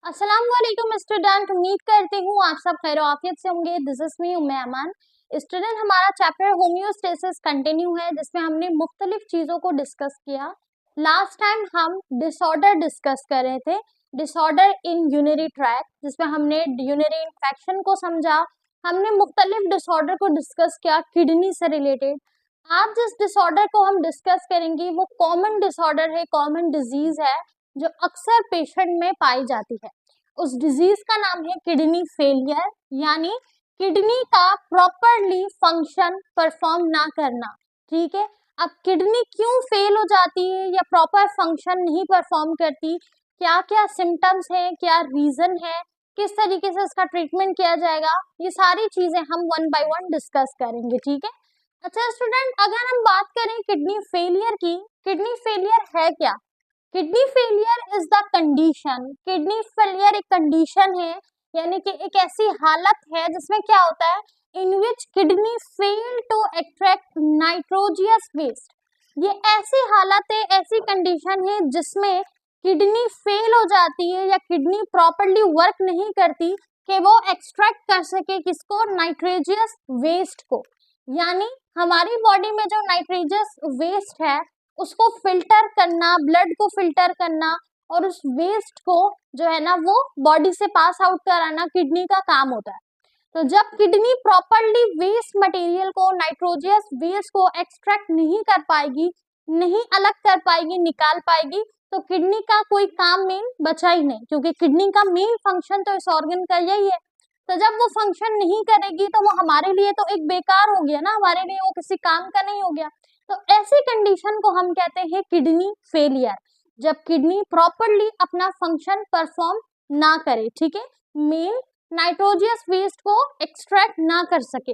अस्सलाम वालेकुम स्टूडेंट, उम्मीद करती हूँ आप सब खैर आफियत से होंगे। This is me Umme Aman. Student, हमारा चैप्टर होम्योस्टेसिस कंटिन्यू है, जिसमें हमने मुख्तलिफ चीज़ों को डिस्कस किया। लास्ट टाइम हम डिसऑर्डर डिस्कस कर रहे थे, डिसऑर्डर इन यूरिनरी ट्रैक्ट, जिसमें हमने यूरिनरी इन्फेक्शन को समझा। हमने मुख्तलिफ डिसऑर्डर को डिस्कस किया किडनी से रिलेटेड। आज जिस डिसऑर्डर को हम डिस्कस करेंगे वो कॉमन डिसऑर्डर है, कॉमन डिजीज है जो अक्सर पेशेंट में पाई जाती है। उस डिजीज का नाम है किडनी फेलियर, यानी किडनी का प्रॉपरली फंक्शन परफॉर्म ना करना। ठीक है, अब किडनी क्यों फेल हो जाती है या प्रॉपर फंक्शन नहीं परफॉर्म करती, क्या क्या सिम्टम्स हैं, क्या रीजन है, किस तरीके से इसका ट्रीटमेंट किया जाएगा, ये सारी चीजें हम वन बाय वन डिस्कस करेंगे। ठीक है। अच्छा स्टूडेंट, अगर हम बात करें किडनी फेलियर की, किडनी फेलियर है क्या? Kidney failure is the condition, kidney failure एक कंडीशन है, यानी कि एक ऐसी हालत है जिसमें क्या होता है, in which kidney fail to extract nitrogenous waste. ये ऐसी हालत है, ऐसी कंडीशन है जिसमें किडनी फेल हो जाती है या किडनी प्रॉपरली वर्क नहीं करती कि वो एक्सट्रैक्ट कर सके किसको, नाइट्रोजियस वेस्ट को। यानी हमारी बॉडी में जो नाइट्रोजियस वेस्ट है उसको फिल्टर करना, ब्लड को फिल्टर करना और उस वेस्ट को जो है ना वो बॉडी से पास आउट कराना किडनी का काम होता है। तो जब किडनी प्रॉपरली वेस्ट मटेरियल को, नाइट्रोजियस वेस्ट को एक्सट्रैक्ट नहीं कर पाएगी, नहीं अलग कर पाएगी, निकाल पाएगी, तो किडनी का कोई काम मेन बचा ही नहीं, क्योंकि किडनी का मेन फंक्शन तो इस ऑर्गन का यही है। तो जब वो फंक्शन नहीं करेगी तो वो हमारे लिए तो एक बेकार हो गया ना, हमारे लिए वो किसी काम का नहीं हो गया। तो ऐसी कंडीशन को हम कहते हैं किडनी फेलियर, जब किडनी प्रॉपरली अपना फंक्शन परफॉर्म ना करे। ठीक है, मेन नाइट्रोजियस वेस्ट को एक्सट्रैक्ट ना कर सके,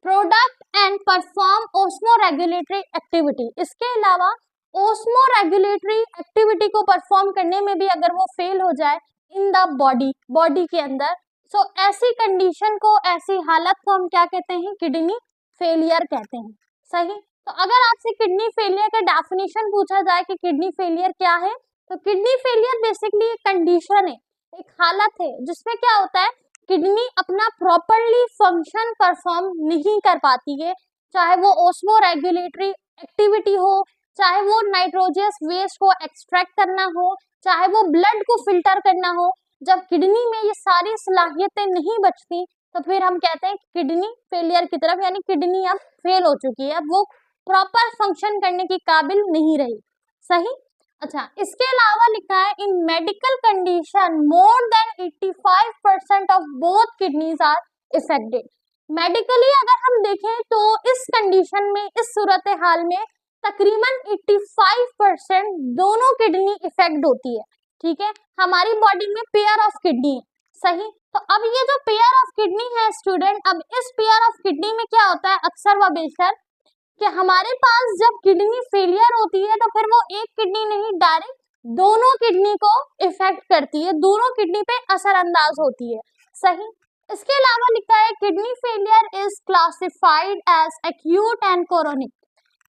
प्रोडक्ट एंड परफॉर्म ओस्मोरेगुलेटरी एक्टिविटी। इसके अलावा ओस्मोरेगुलेटरी एक्टिविटी को परफॉर्म करने में भी अगर वो फेल हो जाए इन द बॉडी के अंदर, सो ऐसी कंडीशन को, ऐसी हालत को हम क्या कहते हैं, किडनी फेलियर कहते हैं। सही। तो अगर आपसे किडनी फेलियर का डेफिनेशन पूछा जाए कि किडनी फेलियर क्या है, तो किडनी फेलियर बेसिकली एक कंडीशन है, एक हालत है जिसमें क्या होता है, किडनी अपना प्रॉपरली फंक्शन परफॉर्म नहीं कर पाती है, चाहे वो ओस्मोरेगुलेटरी एक्टिविटी हो, चाहे वो नाइट्रोजियस वेस्ट को एक्सट्रैक्ट करना हो, चाहे वो ब्लड को फिल्टर करना हो। जब किडनी में ये सारी सलाहियतें नहीं बचती तो फिर हम कहते हैं किडनी फेलियर की तरफ, यानी किडनी अब फेल हो चुकी है, अब वो प्रॉपर फंक्शन करने की काबिल नहीं रही। सही। अच्छा, इसके अलावा लिखा है in medical condition more than 85% of both kidneys are affected. Medically अगर हम देखें तो इस कंडीशन में, इस सूरत हाल में तकरीबन 85% दोनों किडनी इफेक्ट होती है। ठीक है, हमारी बॉडी में पेयर ऑफ किडनी है। सही। तो अब ये जो पेयर ऑफ किडनी है स्टूडेंट, अब इस पेयर ऑफ किडनी में क्या होता है अक्सर व बेशतर कि हमारे पास जब किडनी फेलियर होती है तो फिर वो एक किडनी नहीं, डायरेक्ट दोनों किडनी को इफेक्ट करती है, दोनों किडनी पे असरअंदाज होती है। सही। इसके अलावा लिखा है kidney failure is classified as acute and chronic.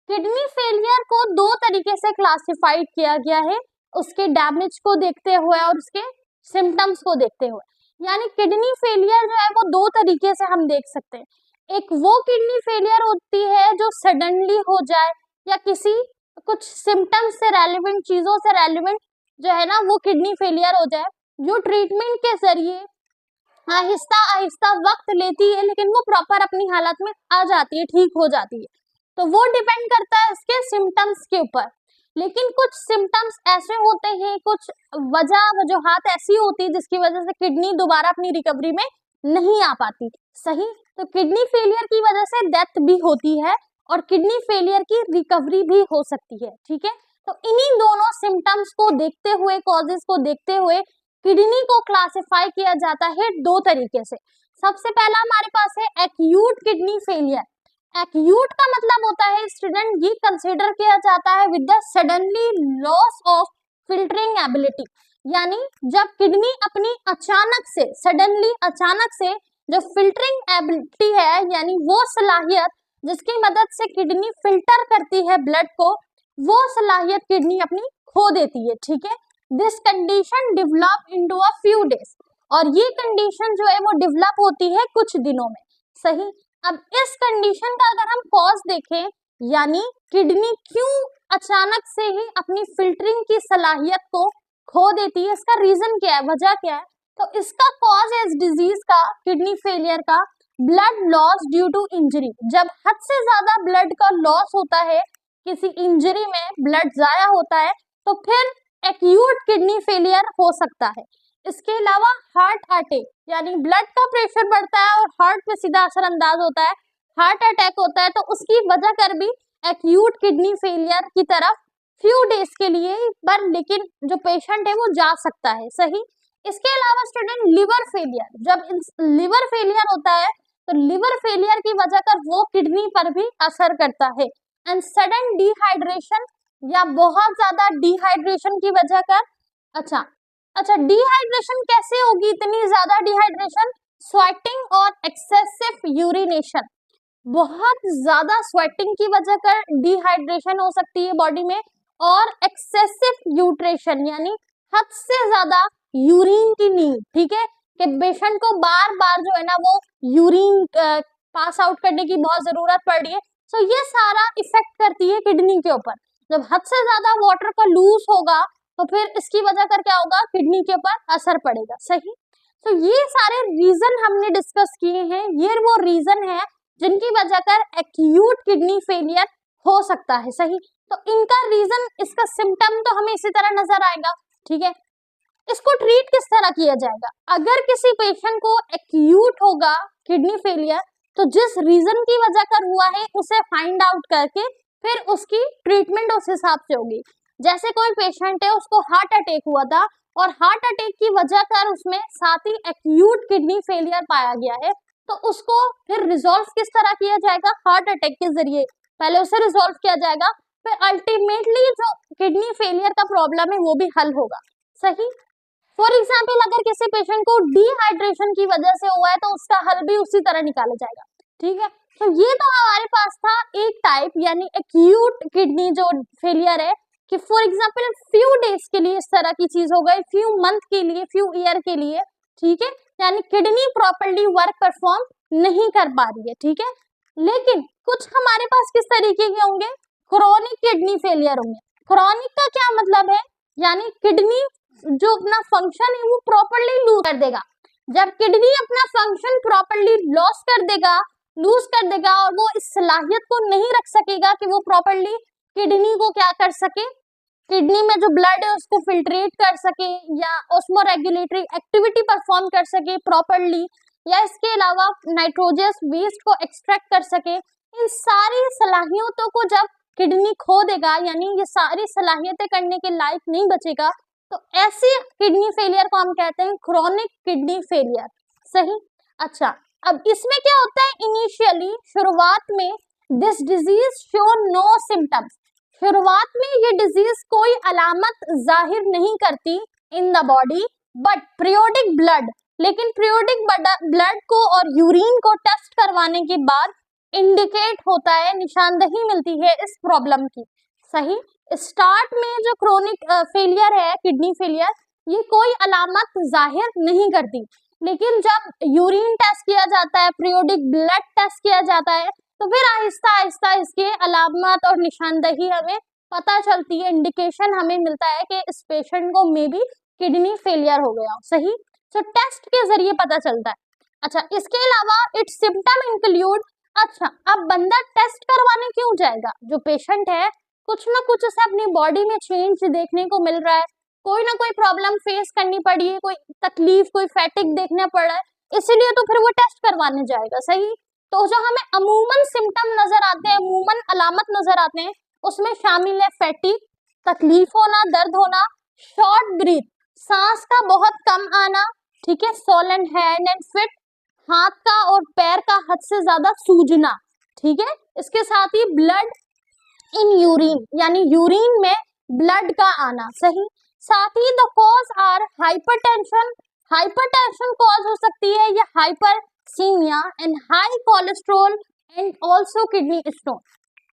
Kidney failure को दो तरीके से क्लासिफाइड किया गया है, उसके डैमेज को देखते हुए और उसके सिम्टम्स को देखते हुए। यानी किडनी फेलियर जो है वो दो तरीके से हम देख सकते हैं। एक वो किडनी फेलियर होती है जो सडनली हो जाए या किसी कुछ सिम्टम्स से रेलेवेंट, चीजों से रेलेवेंट जो है ना वो किडनी फेलियर हो जाए, जो ट्रीटमेंट के जरिए आहिस्ता आहिस्ता वक्त लेती है लेकिन वो प्रॉपर अपनी हालत में आ जाती है, ठीक हो जाती है। तो वो डिपेंड करता है उसके सिम्टम्स के ऊपर। लेकिन कुछ सिम्टम्स ऐसे होते हैं, कुछ वजूहात ऐसी होती है जिसकी वजह से किडनी दोबारा अपनी रिकवरी में नहीं आ पाती। सही। तो किडनी फेलियर की वजह से डेथ भी होती है और किडनी फेलियर की रिकवरी भी हो सकती है। ठीक है, तो इन्हीं दोनों सिम्टम्स को देखते हुए, कॉजेस को देखते हुए किडनी को क्लासिफाई किया जाता है दो तरीके से। सबसे पहला हमारे पास है एक्यूट किडनी फेलियर। एक्यूट का मतलब होता है स्टूडेंट, ये कंसीडर किया जाता है with the suddenly loss of filtering ability, यानी जब किडनी अपनी अचानक से, सडनली अचानक से जो फिल्टरिंग एबिलिटी है, यानी वो सलाहियत जिसकी मदद से किडनी फिल्टर करती है ब्लड को, वो सलाहियत किडनी अपनी खो देती है। ठीक है, this condition develop into a few days, और ये कंडीशन जो है वो डेवलप होती है कुछ दिनों में। सही। अब इस कंडीशन का अगर हम कॉज देखें, यानी किडनी क्यों अचानक से ही अपनी फिल्टरिंग की सलाहियत को खो देती है, इसका रीजन क्या है, वजह क्या है? तो इसका कॉज है इस डिजीज का, किडनी फेलियर का, blood loss due to injury. जब हद से ज्यादा ब्लड का लॉस होता है, किसी इंजरी में ब्लड जाया होता है, तो फिर एक्यूट किडनी फेलियर हो सकता है। इसके अलावा हार्ट अटैक, यानी ब्लड का प्रेशर बढ़ता है और हार्ट पे सीधा असर अंदाज होता है, हार्ट अटैक होता है, तो उसकी वजह कर भी एक्यूट किडनी फेलियर की तरफ फ्यू डेज के लिए पर, लेकिन जो पेशेंट है वो जा सकता है। सही। इसके अलावा स्टूडेंट लिवर फेलियर, जब लिवर फेलियर होता है तो लिवर फेलियर की वजह कर वो किडनी पर भी असर करता है। एंड सडन डिहाइड्रेशन, या बहुत ज्यादा डिहाइड्रेशन की वजह कर, अच्छा डिहाइड्रेशन कैसे होगी, इतनी ज्यादा डिहाइड्रेशन? स्वेटिंग और एक्सेसिव यूरिनेशन, बहुत ज्यादा स्वेटिंग की वजह कर डिहाइड्रेशन हो सकती है बॉडी में, और एक्सेसिव यूट्रेशन, यानी हद से ज्यादा यूरिन की नीड। ठीक है, कि पेशेंट को बार बार जो है ना वो यूरिन पास आउट करने की बहुत जरूरत पड़ रही है। तो ये सारा इफेक्ट करती है किडनी के ऊपर। जब हद से ज्यादा वाटर का लूज होगा तो फिर इसकी वजह कर क्या होगा, किडनी के ऊपर असर पड़ेगा। सही। तो ये सारे रीजन हमने डिस्कस किए हैं, ये वो रीजन है जिनकी वजह कर एक्यूट किडनी फेलियर हो सकता है। सही। तो इनका रीजन, इसका सिम्टम तो हमें इसी तरह नजर आएगा। ठीक है, इसको ट्रीट किस तरह किया जाएगा? अगर किसी पेशेंट को एक्यूट होगा किडनी फेलियर, तो जिस रीजन की वजह कर हुआ है उसे फाइंड आउट करके फिर उसकी ट्रीटमेंट उस हिसाब से होगी। जैसे कोई पेशेंट है, उसको हार्ट अटैक हुआ था और हार्ट अटैक की वजह कर उसमें साथ ही एक्यूट किडनी फेलियर पाया गया है, तो उसको फिर रिजॉल्व किस तरह किया जाएगा? हार्ट अटैक के जरिए पहले उसे रिजॉल्व किया जाएगा, फिर अल्टीमेटली जो किडनी फेलियर का प्रॉब्लम है वो भी हल होगा। सही। फॉर एग्जाम्पल, अगर किसी पेशेंट को डिहाइड्रेशन की वजह से हुआ है तो उसका हल भी उसी तरह निकाला जाएगा। ठीक है, तो ये तो हमारे पास था एक टाइप, यानी एक्यूट किडनी जो फेलियर है, कि फॉर एग्जाम्पल फ्यू डेज के लिए इस तरह की चीज हो गई, फ्यू मंथ के लिए, फ्यू ईयर के लिए। ठीक है, यानी किडनी प्रॉपर्ली वर्क परफॉर्म नहीं कर पा रही है। ठीक है, लेकिन कुछ हमारे पास किस तरीके के होंगे? क्रोनिक किडनी फेलियर होंगे। क्रोनिक का क्या मतलब है? यानी किडनी जो अपना फंक्शन है वो प्रॉपर्ली लूज कर देगा। जब किडनी अपना फंक्शन प्रॉपर्ली लॉस कर देगा, लूज कर देगा, और वो इस सलाहियत को नहीं रख सकेगा कि वो प्रॉपर्ली किडनी को क्या कर सके, किडनी में जो ब्लड है उसको फिल्ट्रेट कर सके, या ऑस्मोरेगुलेटरी एक्टिविटी परफॉर्म कर सके प्रॉपर्ली, या इसके अलावा नाइट्रोजस वेस्ट को एक्सट्रैक्ट कर सके, इन सारी सलाहियतों को जब किडनी खो देगा, यानी ये सारी सलाहियतें करने के लायक नहीं बचेगा, तो ऐसी किडनी फेलियर को हम कहते हैं क्रोनिक किडनी फेलियर। सही। अच्छा, अब इसमें क्या होता है? इनिशियली, शुरुआत में, this disease show no symptoms, शुरुआत में ये डिजीज कोई अलामत जाहिर नहीं करती in the body, but periodic blood, लेकिन पीरियोडिक ब्लड को और यूरिन को टेस्ट करवाने के बाद इंडिकेट होता है, निशानदही मिलती है इस प्रॉब्लम की। सही। स्टार्ट में जो क्रोनिक फेलियर है, किडनी फेलियर, ये कोई अलामत जाहिर नहीं करती, लेकिन जब यूरिन टेस्ट किया जाता है, पीरियोडिक ब्लड टेस्ट किया जाता है, तो फिर आहिस्ता आहिस्ता इसके अलामत और निशानदही हमें पता चलती है, इंडिकेशन हमें मिलता है कि इस पेशेंट को मे बी किडनी फेलियर हो गया। सही। तो टेस्ट के जरिए पता चलता है। अच्छा, इसके अलावा इट्स सिम्टम इंक्लूड, अच्छा अब बंदा टेस्ट करवाने क्यों जाएगा? जो पेशेंट है, कुछ ना कुछ उसे अपनी बॉडी में चेंज देखने को मिल रहा है, कोई ना कोई प्रॉब्लम फेस करनी पड़ी है, कोई तकलीफ, कोई फैटिक देखना पड़ रहा है, इसीलिए तो फिर वो टेस्ट करवाने जाएगा। सही। तो जो हमें अमूमन सिम्टम नजर आते हैं, अमूमन अलामत नजर आते हैं, उसमें शामिल है फैटिक, तकलीफ होना, दर्द होना, शॉर्ट ब्रीथ, सांस का बहुत कम आना, ठीक है, सोलन हैंड एंड फिट, हाथ का और पैर का हद से ज्यादा सूजना। ठीक है, इसके साथ ही ब्लड इन यूरिन, यानी यूरिन में ब्लड का आना। सही। साथ ही the cause are hypertension, hypertension cause हो सकती है, या hypersemia and high cholesterol and also kidney stone,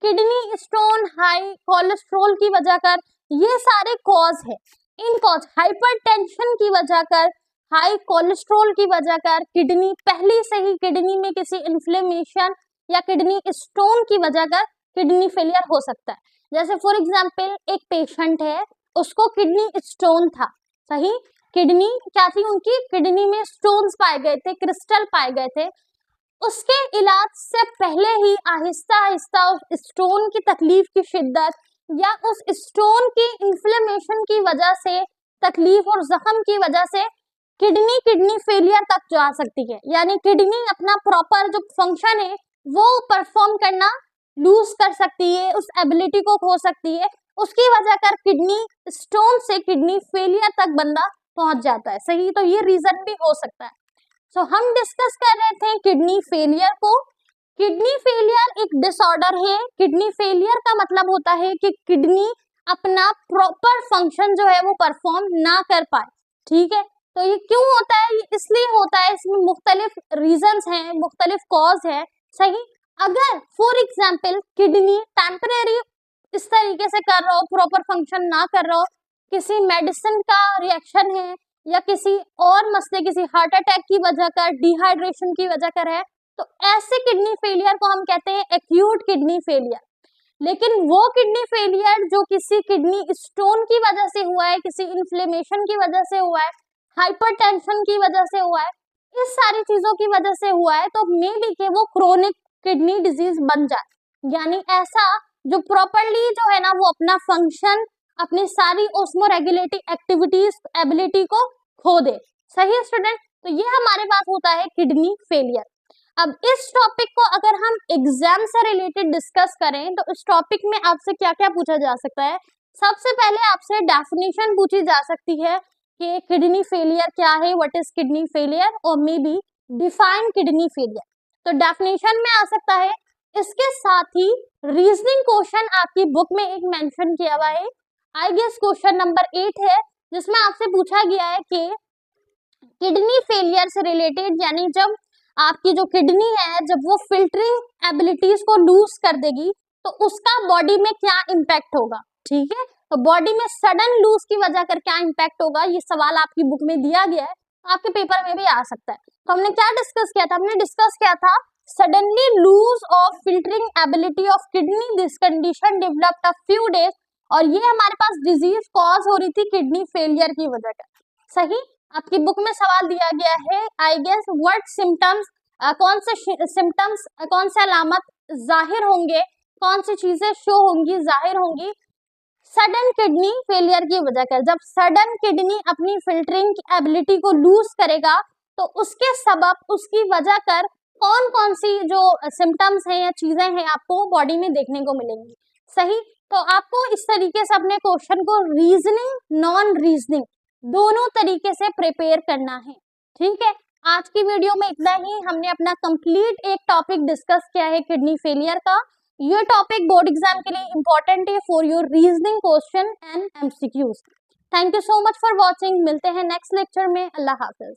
kidney stone, high cholesterol की वजह कर, ये सारे कॉज है। इन कॉज हाइपरटेंशन की वजह कर, हाई कोलेस्ट्रॉल की वजह कर, किडनी पहले से ही किडनी में किसी इन्फ्लेमेशन या किडनी स्टोन की वजह कर किडनी फेलियर हो सकता है। जैसे फॉर एग्जांपल एक पेशेंट है, उसको किडनी स्टोन था, सही, किडनी क्या थी, उनकी किडनी में स्टोन्स पाए गए थे, क्रिस्टल पाए गए थे। उसके इलाज से पहले ही आहिस्ता आहिस्ता उस स्टोन की तकलीफ की शिद्दत या उस स्टोन की इन्फ्लेमेशन की वजह से तकलीफ और जख्म की वजह से किडनी फेलियर तक जा सकती है, यानी किडनी अपना प्रॉपर जो फंक्शन है वो परफॉर्म करना लूज कर सकती है, उस एबिलिटी को खो सकती है, उसकी वजह कर किडनी स्टोन से किडनी फेलियर तक बंदा पहुंच जाता है, सही। तो ये रीजन भी हो सकता है। सो हम डिस्कस कर रहे थे किडनी फेलियर को। किडनी फेलियर एक डिसऑर्डर है। किडनी फेलियर का मतलब होता है कि किडनी अपना प्रॉपर फंक्शन जो है वो परफॉर्म ना कर पाए, ठीक है। तो ये क्यों होता है, ये इसलिए होता है, इसमें मुख्तलिफ रीजंस हैं, मुख्तलिफ कॉज है, सही। अगर फॉर एग्जाम्पल किडनी टेम्परेरी इस तरीके से कर रहा हो, प्रॉपर फंक्शन ना कर रहा हो, किसी मेडिसिन का रिएक्शन है या किसी और मसले, किसी हार्ट अटैक की वजह कर, डिहाइड्रेशन की वजह कर है, तो ऐसे किडनी फेलियर को हम कहते हैं एक्यूट किडनी फेलियर। लेकिन वो किडनी फेलियर जो किसी किडनी स्टोन की वजह से हुआ है, किसी इन्फ्लेमेशन की वजह से हुआ है, हाइपरटेंशन की वजह से हुआ है, इस सारी चीजों की वजह से हुआ है, तो मे बी कि वो क्रोनिक किडनी डिजीज बन जाए, यानी ऐसा जो प्रॉपरली जो है ना वो अपना फंक्शन, अपनी सारी ऑस्मोरेगुलेटिंग एक्टिविटीज, एबिलिटी को खो दे, सही स्टूडेंट। तो ये हमारे पास होता है किडनी फेलियर। अब इस टॉपिक को अगर हम एग्जाम से रिलेटेड डिस्कस करें तो इस टॉपिक में आपसे क्या क्या पूछा जा सकता है। सबसे पहले आपसे डेफिनेशन पूछी जा सकती है कि किडनी फेलियर क्या है, व्हाट इज किडनी फेलियर, और may be define kidney failure, तो डेफिनेशन में आ सकता है। इसके साथ ही रीजनिंग क्वेश्चन आपकी बुक में एक मेंशन किया हुआ है, आई गेस क्वेश्चन नंबर 8 है, जिसमें आपसे पूछा गया है कि किडनी फेलियर से रिलेटेड, यानी जब आपकी जो किडनी है जब वो फिल्टरिंग एबिलिटीज को लूज कर देगी तो उसका बॉडी में क्या इम्पैक्ट होगा, ठीक है। तो बॉडी में सडन लूज की वजह कर क्या इम्पैक्ट होगा, ये सवाल आपकी बुक में दिया गया है, आपके पेपर में भी आ सकता है। तो हमने क्या डिस्कस किया था, हमने डिस्कस किया था suddenly lose of filtering ability of kidney, this condition developed a few days, और ये हमारे पास डिजीज कॉज हो रही थी किडनी फेलियर की वजह कर, सही। आपकी बुक में सवाल दिया गया है, आई गेस व्हाट सिम्टम्स, कौन से सिम्टम्स, कौन से अलामत जाहिर होंगे, कौन सी चीजें शो होंगी, जाहिर होंगी सडन किडनी फेलियर की वजह कर। जब सडन किडनी अपनी फिल्टरिंग एबिलिटी को लूज करेगा तो उसके सबब, उसकी वजह कर कौन कौन सी जो सिम्टम्स हैं या चीजें हैं आपको बॉडी में देखने को मिलेंगी, सही। तो आपको इस तरीके से अपने क्वेश्चन को रीजनिंग, नॉन रीजनिंग दोनों तरीके से प्रिपेयर करना है, ठीक है। आज की वीडियो में इतना ही, हमने अपना कंप्लीट एक टॉपिक डिस्कस किया है किडनी फेलियर का। ये टॉपिक बोर्ड एग्जाम के लिए इंपॉर्टेंट है for your reasoning question and MCQs. Thank you so much for watching, मिलते हैं नेक्स्ट लेक्चर में, अल्लाह हाफिज।